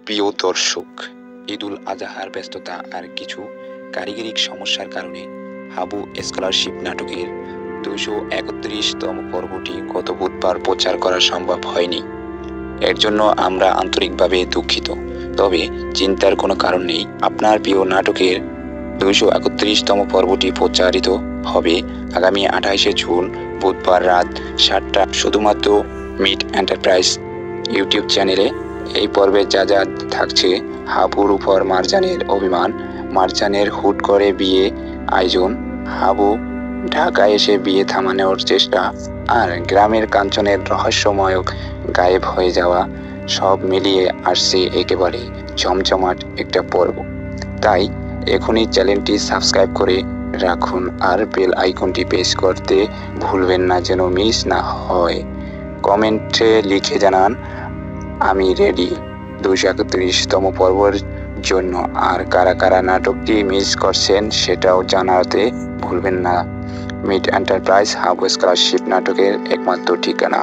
প্রিয় দর্শক, ঈদুল আজহার ব্যস্ততা আর কিছু কারিগরি সমস্যার কারণে হাবু স্কলারশিপ নাটকের 231তম পর্বটি গত বুধবার প্রচার করা সম্ভব হয়নি। এর জন্য আমরা আন্তরিকভাবে দুঃখিত। তবে চিন্তার কোনো কারণ নেই। আপনার প্রিয় নাটকের 231তম পর্বটি প্রচারিত হবে আগামী 28শে জুন বুধবার রাত 7টা শুধুমাত্র মিট এন্টারপ্রাইজ ইউটিউব চ্যানেলে। এই পর্বে যা যা থাকছে: হাবুর উপর মারজানের অভিমান, মারজানের হুট করে বিয়ে আয়োজন, হাবু ঢাকায় এসে বিয়ে থামানোর চেষ্টা, আর গ্রামের কাঞ্চনের রহস্যময় গায়েব হয়ে যাওয়া। সব মিলিয়ে আসছে একেবারে জমজমাট একটা পর্ব। তাই এখনই চ্যানেলটি সাবস্ক্রাইব করে রাখুন আর বেল আইকনটি প্রেস করতে ভুলবেন না, যেন মিস না হয়। কমেন্টে লিখে জানান আমি রেডি 231তম পর্বের জন্য। আর কারা কারা নাটকটি মিস করছেন সেটাও জানাতে ভুলবেন না। মিট এন্টারপ্রাইজ হাবু স্কলারশিপ নাটকের একমাত্র ঠিকানা।